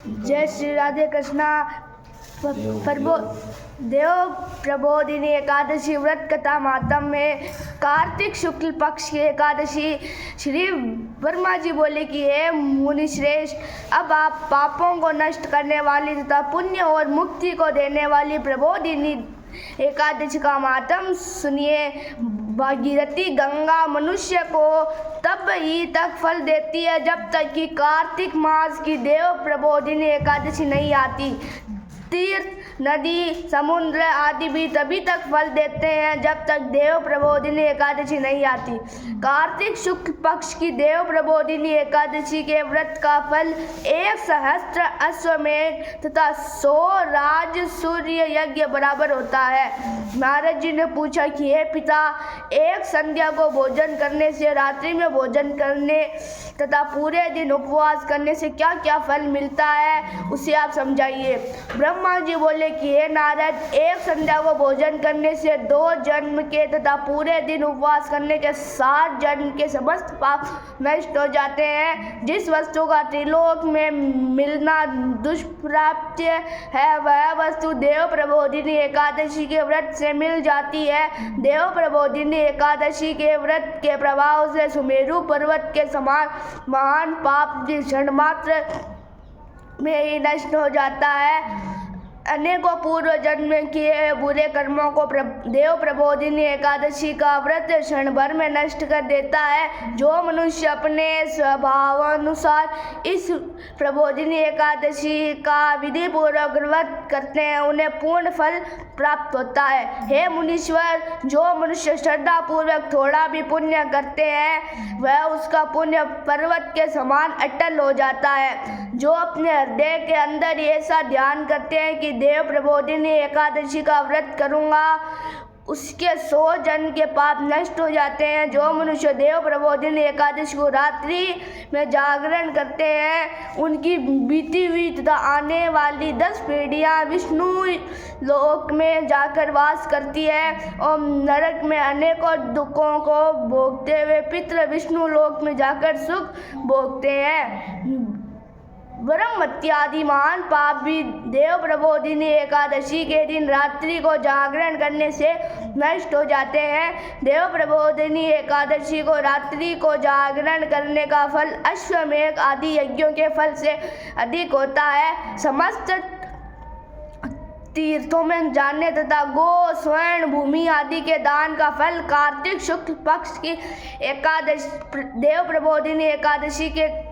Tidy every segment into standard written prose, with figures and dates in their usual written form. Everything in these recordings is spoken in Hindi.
जय श्री राधे कृष्णा। देव प्रबोधिनी एकादशी व्रत कथा मातम में कार्तिक शुक्ल पक्ष की एकादशी श्री वर्मा जी बोले कि हे मुनि श्रेष्ठ, अब आप पापों को नष्ट करने वाली तथा पुण्य और मुक्ति को देने वाली प्रबोधिनी एकादशी का मातम सुनिए। भागीरथी गंगा मनुष्य को तब ही तक फल देती है जब तक कि कार्तिक मास की देव प्रबोधिनी एकादशी नहीं आती। तीर्थ, नदी, समुद्र आदि भी तभी तक फल देते हैं जब तक देव प्रबोधिनी एकादशी नहीं आती। कार्तिक शुक्ल पक्ष की देव प्रबोधिनी एकादशी के व्रत का फल 1 सहस्त्र अश्वमेध तथा 100 राज सूर्य यज्ञ बराबर होता है। नारद जी ने पूछा कि हे पिता, एक संध्या को भोजन करने से, रात्रि में भोजन करने तथा पूरे दिन उपवास करने से क्या क्या फल मिलता है, उसे आप समझाइए। ब्रह्मा जी बोले कि हे नारद, एक संध्या को भोजन करने से 2 जन्म के तथा पूरे दिन उपवास करने के 7 जन्म के समस्त पाप नष्ट हो जाते हैं। जिस वस्तु का त्रिलोक में मिलना दुष्प्राप्य है, वह वस्तु देव प्रबोधिनी एकादशी के व्रत से मिल जाती है। देव प्रबोधिनी एकादशी के व्रत के प्रभाव से सुमेरु पर्वत के समान महान पाप क्षण मात्र में ही नष्ट हो जाता है। अनेकों पूर्व जन्म में किए बुरे कर्मों को देव प्रबोधिनी एकादशी का व्रत क्षण भर में नष्ट कर देता है। जो मनुष्य अपने स्वभावानुसार इस प्रबोधिनी एकादशी का विधि पूर्वक व्रत करते हैं, उन्हें पूर्ण फल प्राप्त होता है। हे मुनीश्वर, जो मनुष्य श्रद्धा पूर्वक थोड़ा भी पुण्य करते हैं, वह उसका पुण्य पर्वत के समान अटल हो जाता है। जो अपने हृदय के अंदर ऐसा ध्यान करते हैं कि देव प्रबोधिनी एकादशी का व्रत करूंगा, उसके 100 जन्म के पाप नष्ट हो जाते हैं। जो मनुष्य देव प्रबोधिनी एकादशी को रात्रि में जागरण करते हैं, उनकी बीती हुई तथा आने वाली 10 पीढ़ियां विष्णु लोक में जाकर वास करती है और नरक में अनेकों दुखों को भोगते हुए पितृ विष्णु लोक में जाकर सुख भोगते हैं। ब्रह्मत्यादि महान पाप भी देव प्रबोधिनी एकादशी के दिन रात्रि को जागरण करने से नष्ट हो जाते हैं। देव प्रबोधिनी एकादशी को रात्रि को जागरण करने का फल अश्वमेध आदि यज्ञों के फल से अधिक होता है। समस्त तीर्थों में जाने तथा गो, स्वर्ण, भूमि आदि के दान का फल कार्तिक शुक्ल पक्ष की एकादशी देव प्रबोधिनी एकादशी के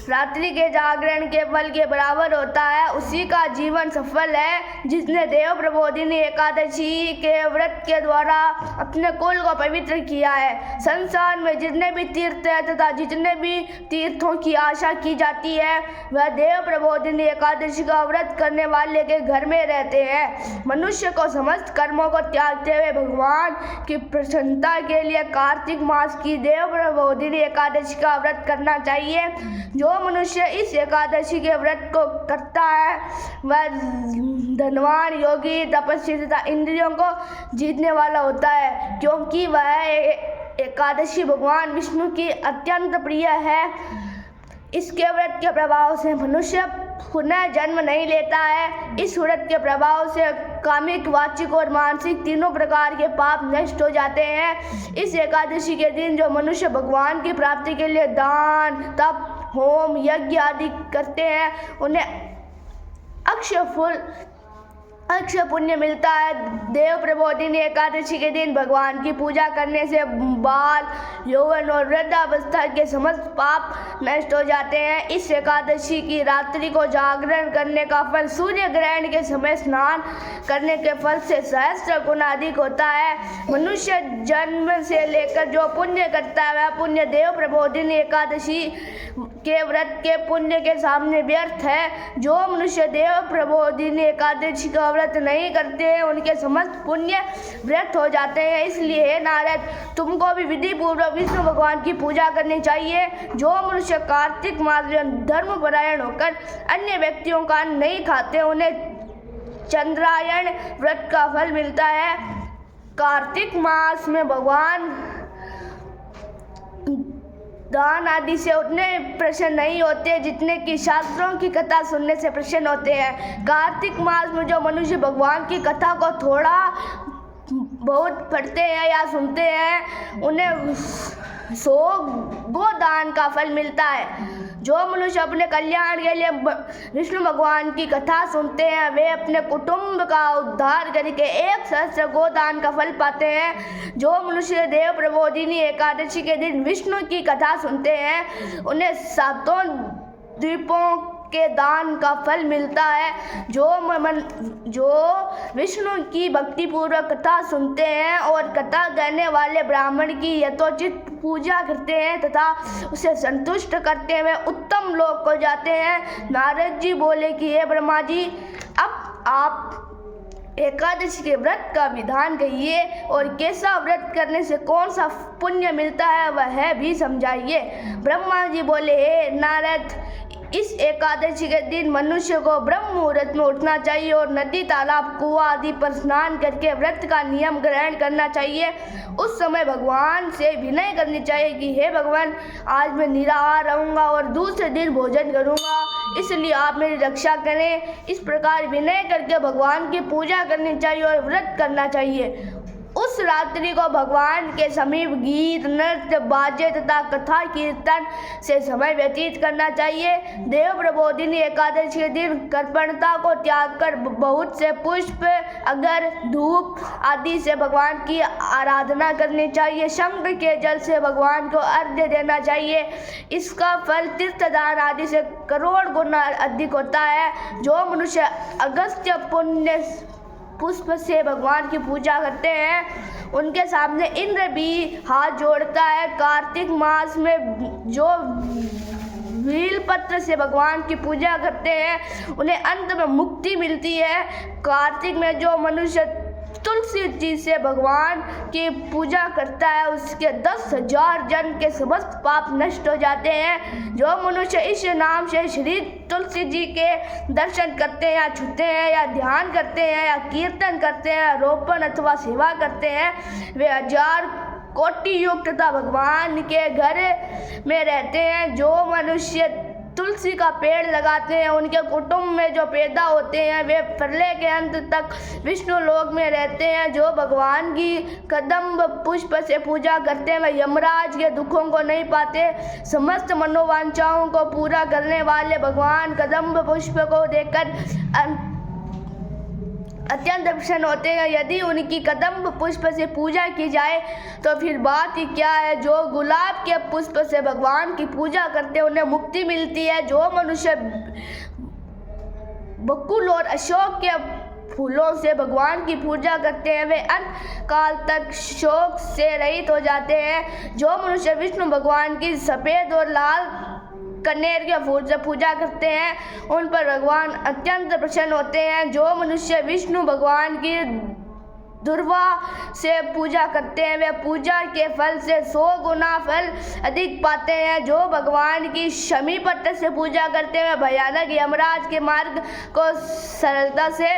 रात्रि के जागरण के फल के बराबर होता है। उसी का जीवन सफल है जिसने देव प्रबोधिनी एकादशी के व्रत के द्वारा अपने कुल को पवित्र किया है। संसार में जितने भी तीर्थ हैं तथा जितने भी तीर्थों की आशा की जाती है, वह देव प्रबोधिनी एकादशी का व्रत करने वाले के घर में रहते हैं। मनुष्य को समस्त कर्मों को त्यागते हुए भगवान की प्रसन्नता के लिए कार्तिक मास की देव प्रबोधिनी एकादशी का व्रत करना चाहिए। जो मनुष्य इस एकादशी के व्रत को करता है, वह धनवान, योगी, तपस्वी तथा इंद्रियों को जीतने वाला होता है, क्योंकि वह एकादशी भगवान विष्णु की अत्यंत प्रिय है। इसके व्रत के प्रभाव से मनुष्य पुनः जन्म नहीं लेता है। इस व्रत के प्रभाव से कामिक, वाचिक और मानसिक तीनों प्रकार के पाप नष्ट हो जाते हैं। इस एकादशी के दिन जो मनुष्य भगवान की प्राप्ति के लिए दान, तप, होम, यज्ञ आदि करते हैं, उन्हें अक्षय पुण्य मिलता है। देव प्रबोधिनी एकादशी के दिन भगवान की पूजा करने से बाल, यौवन और वृद्धावस्था के समस्त पाप नष्ट हो जाते हैं। इस एकादशी की रात्रि को जागरण करने का फल सूर्य ग्रहण के समय स्नान करने के फल से सहस्त्र गुना अधिक होता है। मनुष्य जन्म से लेकर जो पुण्य करता है, वह पुण्य देव प्रबोधिनी एकादशी के व्रत के पुण्य के सामने व्यर्थ है। जो मनुष्य देव प्रबोधिनी एकादशी का व्रत नहीं करते हैं, उनके समस्त पुण्य व्यर्थ हो जाते हैं। इसलिए हे नारद, तुमको भी विधि पूर्वक विष्णु भगवान की पूजा करनी चाहिए। जो मनुष्य कार्तिक मास में धर्मपरायण होकर अन्य व्यक्तियों का अन्न नहीं खाते, उन्हें चंद्रायण व्रत का फल मिलता है। कार्तिक मास में भगवान दान आदि से उतने प्रसन्न नहीं होते जितने कि शास्त्रों की कथा सुनने से प्रसन्न होते हैं। कार्तिक मास में जो मनुष्य भगवान की कथा को थोड़ा बहुत पढ़ते हैं या सुनते हैं, उन्हें 100 गोदान का फल मिलता है। जो मनुष्य अपने कल्याण के लिए विष्णु भगवान की कथा सुनते हैं, वे अपने कुटुंब का उद्धार करके 1 सहस्त्र गोदान का फल पाते हैं। जो मनुष्य देव प्रबोधिनी एकादशी के दिन विष्णु की कथा सुनते हैं, उन्हें 7 द्वीपों के दान का फल मिलता है। जो विष्णु की भक्ति पूर्वक कथा सुनते हैं और कथा कहने वाले ब्राह्मण की यथोचित पूजा करते हैं तथा उसे संतुष्ट करते हुए उत्तम लोक को जाते हैं। नारद जी बोले कि हे ब्रह्मा जी, अब आप एकादशी के व्रत का विधान कहिए और कैसा व्रत करने से कौन सा पुण्य मिलता है वह भी समझाइए। ब्रह्मा जी बोले, हे नारद, इस एकादशी के दिन मनुष्य को ब्रह्म मुहूर्त में उठना चाहिए और नदी, तालाब, कुआं आदि पर स्नान करके व्रत का नियम ग्रहण करना चाहिए। उस समय भगवान से विनय करनी चाहिए कि हे भगवान, आज मैं निराहार रहूँगा और दूसरे दिन भोजन करूँगा, इसलिए आप मेरी रक्षा करें। इस प्रकार विनय करके भगवान की पूजा करनी चाहिए और व्रत करना चाहिए। उस रात्रि को भगवान के समीप गीत, नृत्य, बाजे तथा कथा कीर्तन से समय व्यतीत करना चाहिए। देव प्रबोधिनी एकादशी के दिन कृपणता को त्याग कर बहुत से पुष्प, अगर, धूप आदि से भगवान की आराधना करनी चाहिए। शंख के जल से भगवान को अर्घ्य देना चाहिए। इसका फल तीर्थदान आदि से करोड़ गुना अधिक होता है। जो मनुष्य अगस्त्य पुण्य पुष्प से भगवान की पूजा करते हैं, उनके सामने इंद्र भी हाथ जोड़ता है। कार्तिक मास में जो बेलपत्र से भगवान की पूजा करते हैं, उन्हें अंत में मुक्ति मिलती है। कार्तिक में जो मनुष्य तुलसी जी से भगवान की पूजा करता है, उसके 10,000 जन्म के समस्त पाप नष्ट हो जाते हैं। जो मनुष्य इस नाम से श्री तुलसी जी के दर्शन करते हैं या छूते हैं या ध्यान करते हैं या कीर्तन करते हैं, रोपण अथवा सेवा करते हैं, वे 1000 कोटि युग तथा भगवान के घर में रहते हैं। जो मनुष्य तुलसी का पेड़ लगाते हैं, उनके कुटुंब में जो पैदा होते हैं, वे प्रलय के अंत तक विष्णु लोक में रहते हैं। जो भगवान की कदम्ब पुष्प से पूजा करते हैं, वे यमराज के दुखों को नहीं पाते। समस्त मनोवांछाओं को पूरा करने वाले भगवान कदम्ब पुष्प को देखकर अत्यंत प्रसन्न होते हैं। यदि उनकी कदम्ब पुष्प से पूजा की जाए तो फिर बात ही क्या है। जो गुलाब के पुष्प से भगवान की पूजा करते हैं, उन्हें मुक्ति मिलती है। जो मनुष्य बकुल और अशोक के फूलों से भगवान की पूजा करते हैं, वे अंत काल तक शोक से रहित हो जाते हैं। जो मनुष्य विष्णु भगवान की सफ़ेद और लाल कनेर के फूल से पूजा करते हैं, उन पर भगवान अत्यंत प्रसन्न होते हैं। जो मनुष्य विष्णु भगवान की दुर्वा से पूजा करते हैं, वे पूजा के फल से 100 गुना फल अधिक पाते हैं। जो भगवान की शमी पत्र से पूजा करते हैं, भयानक यमराज के मार्ग को सरलता से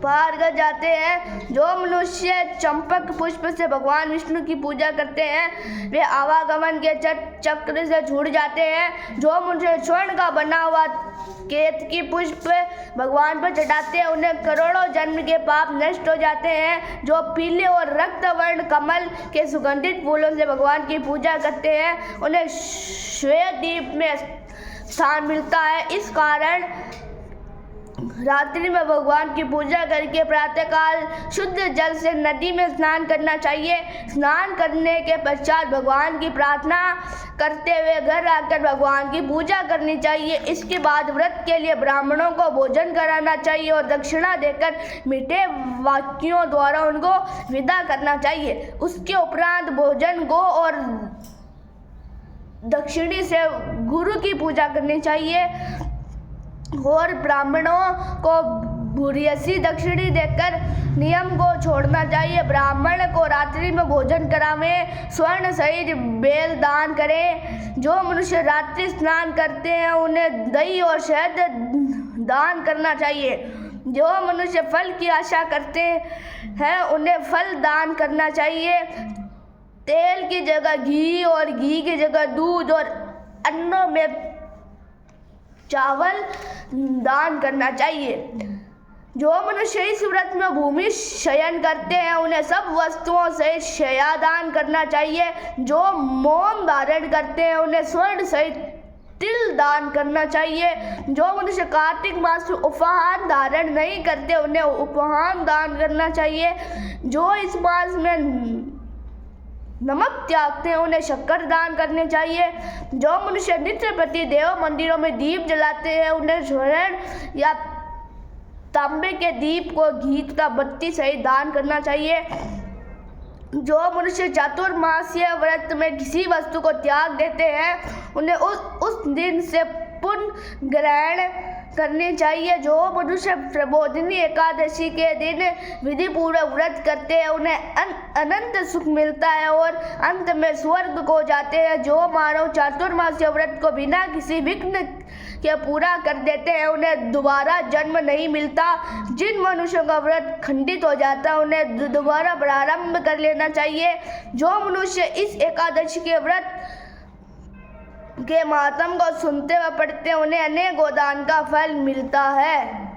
पार कर जाते हैं। जो मनुष्य चंपक पुष्प से भगवान विष्णु की पूजा करते हैं, वे आवागमन के चक्र से छूट जाते हैं। जो मनुष्य स्वर्ण का बना हुआ केतकी पुष्प भगवान पर चढ़ाते हैं, उन्हें करोड़ों जन्म के पाप नष्ट हो जाते हैं। जो पीले और रक्त वर्ण कमल के सुगंधित फूलों से भगवान की पूजा करते हैं, उन्हें श्वेत दीप में स्थान मिलता है। इस कारण रात्रि में भगवान की पूजा करके प्रातःकाल शुद्ध जल से नदी में स्नान करना चाहिए। स्नान करने के पश्चात भगवान की प्रार्थना करते हुए घर आकर भगवान की पूजा करनी चाहिए। इसके बाद व्रत के लिए ब्राह्मणों को भोजन कराना चाहिए और दक्षिणा देकर मीठे वाक्यों द्वारा उनको विदा करना चाहिए। उसके उपरांत भोजन गो और दक्षिणी से गुरु की पूजा करनी चाहिए और ब्राह्मणों को भूरियसी दक्षिणी देकर नियम को छोड़ना चाहिए। ब्राह्मण को रात्रि में भोजन करावें, स्वर्ण सहित बेल दान करें। जो मनुष्य रात्रि स्नान करते हैं, उन्हें दही और शहद दान करना चाहिए। जो मनुष्य फल की आशा करते हैं, उन्हें फल दान करना चाहिए। तेल की जगह घी और घी की जगह दूध और अन्नों में चावल दान करना चाहिए। जो मनुष्य इस व्रत में भूमि शयन करते हैं उन्हें सब वस्तुओं से शयादान करना चाहिए। जो मौन धारण करते हैं उन्हें स्वर्ण सहित तिल दान करना चाहिए। जो मनुष्य कार्तिक मास में उपवास धारण नहीं करते उन्हें उपवास दान करना चाहिए। जो इस मास में नमक त्यागते हैं उन्हें शक्कर दान करने चाहिए। जो मनुष्य नित्य प्रति देव मंदिरों में दीप जलाते हैं उन्हें स्वर्ण या तांबे के दीप को घी तथा बत्ती सहित दान करना चाहिए। जो मनुष्य चातुर्मासीय व्रत में किसी वस्तु को त्याग देते हैं उन्हें उस दिन से पुण्य ग्रहण करनी चाहिए। जो मनुष्य प्रबोधिनी एकादशी के दिन विधि पूर्वक व्रत करते हैं उन्हें अनंत सुख मिलता है और अंत में स्वर्ग को जाते हैं। जो मानव चातुर्मासीय व्रत को बिना किसी विघ्न के पूरा कर देते हैं उन्हें दोबारा जन्म नहीं मिलता। जिन मनुष्यों का व्रत खंडित हो जाता है उन्हें दोबारा प्रारंभ कर लेना चाहिए। जो मनुष्य इस एकादशी के व्रत के महात्म को सुनते व पढ़ते हैं उन्हें अनेक गोदान का फल मिलता है।